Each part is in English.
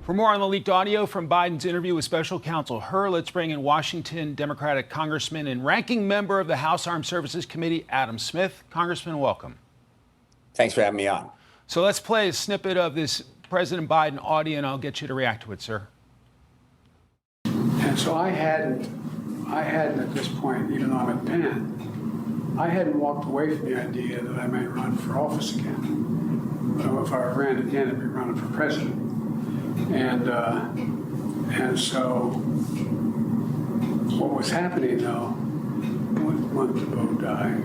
For more on the leaked audio from Biden's interview with special counsel Hur, let's bring in Washington Democratic Congressman and ranking member of the House Armed Services Committee, Adam Smith. Congressman, welcome. Thanks for having me on. So let's play a snippet of this President Biden audio, and I'll get you to react to it, sir. And so I hadn't at this point, even though I'm at Penn, I hadn't walked away from the idea that I may run for office again. But if I ran again, I'd be running for president. And so what was happening though, one month ago dying,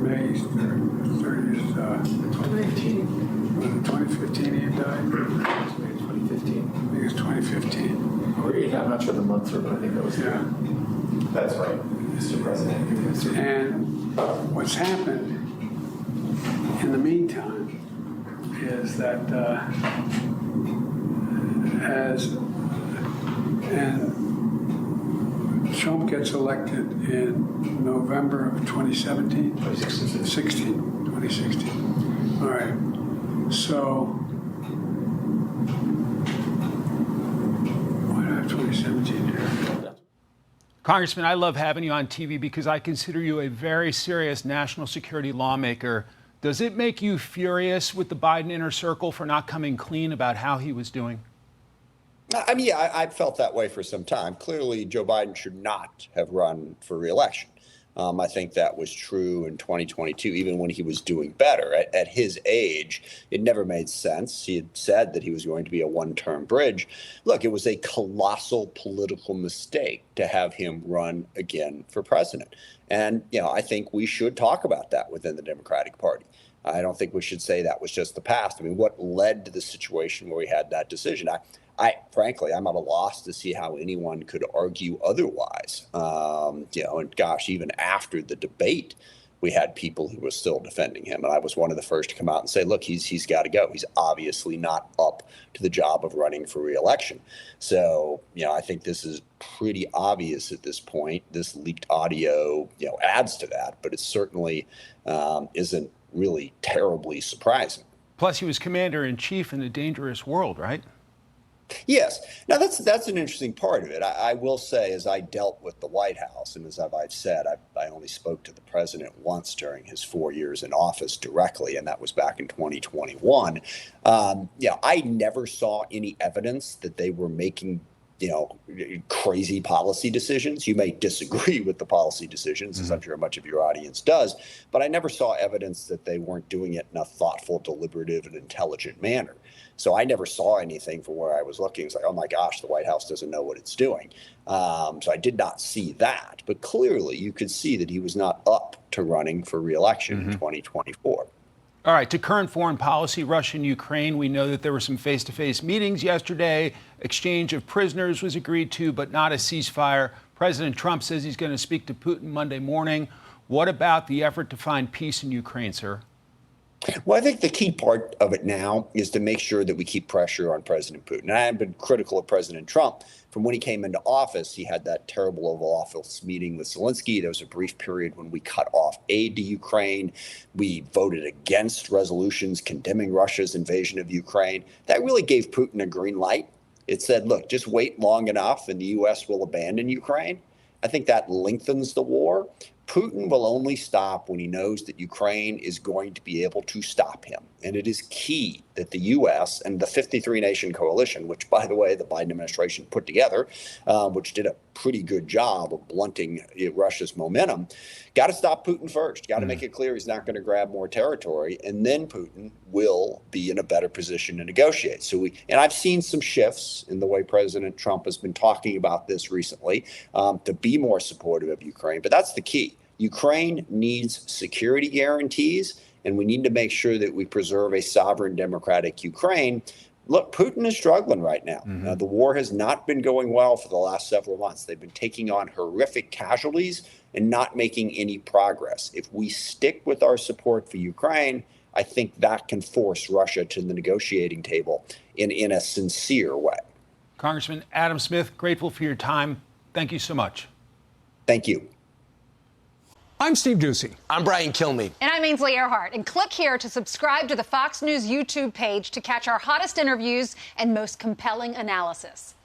May 30th, 2015. Was it 2015 he had died? 2015. I think it's 2015. I'm not sure the months are, but I think that was. Yeah. That's right, Mr. President. And what's happened in the meantime is that Trump gets elected in November of 2017? 2016. All right. So, why do I have 2017 here? Congressman, I love having you on TV because I consider you a very serious national security lawmaker. Does it make you furious with the Biden inner circle for not coming clean about how he was doing? I mean, yeah, I've felt that way for some time. Clearly, Joe Biden should not have run for re-election. I think that was true in 2022, even when he was doing better. At his age, it never made sense. He had said that he was going to be a one-term bridge. Look, it was a colossal political mistake to have him run again for president. And, I think we should talk about that within the Democratic Party. I don't think we should say that was just the past. I mean, what led to the situation where we had that decision? Frankly, I'm at a loss to see how anyone could argue otherwise. And gosh, even after the debate, we had people who were still defending him. And I was one of the first to come out and say, look, he's got to go. He's obviously not up to the job of running for re-election. So, I think this is pretty obvious at this point. This leaked audio, adds to that, but it certainly isn't really terribly surprising. Plus, he was commander-in-chief in a dangerous world, right? Yes. Now, that's an interesting part of it. I will say, as I dealt with the White House, and as I've said, I only spoke to the president once during his 4 years in office directly, and that was back in 2021. I never saw any evidence that they were making crazy policy decisions. You may disagree with the policy decisions, as I'm sure much of your audience does, but I never saw evidence that they weren't doing it in a thoughtful, deliberative, and intelligent manner. So I never saw anything from where I was looking. It's like, oh my gosh, the White House doesn't know what it's doing. So I did not see that, but clearly you could see that he was not up to running for re-election in 2024. All right, to current foreign policy, Russia and Ukraine, we know that there were some face-to-face meetings yesterday. Exchange of prisoners was agreed to, but not a ceasefire. President Trump says he's going to speak to Putin Monday morning. What about the effort to find peace in Ukraine, sir? Well, I think the key part of it now is to make sure that we keep pressure on President Putin. I have been critical of President Trump. From when he came into office, he had that terrible Oval Office meeting with Zelensky. There was a brief period when we cut off aid to Ukraine. We voted against resolutions condemning Russia's invasion of Ukraine. That really gave Putin a green light. It said, look, just wait long enough and the U.S. will abandon Ukraine. I think that lengthens the war. Putin will only stop when he knows that Ukraine is going to be able to stop him. And it is key that the U.S. and the 53-nation coalition, which, by the way, the Biden administration put together, which did a pretty good job of blunting Russia's momentum, got to stop Putin first. Got to make it clear he's not going to grab more territory. And then Putin will be in a better position to negotiate. And I've seen some shifts in the way President Trump has been talking about this recently to be more supportive of Ukraine. But that's the key. Ukraine needs security guarantees, and we need to make sure that we preserve a sovereign, democratic Ukraine. Look, Putin is struggling right now. The war has not been going well for the last several months. They've been taking on horrific casualties and not making any progress. If we stick with our support for Ukraine, I think that can force Russia to the negotiating table in a sincere way. Congressman Adam Smith, grateful for your time. Thank you so much. Thank you. I'm Steve Doocy. I'm Brian Kilmeade. And I'm Ainsley Earhart. And click here to subscribe to the Fox News YouTube page to catch our hottest interviews and most compelling analysis.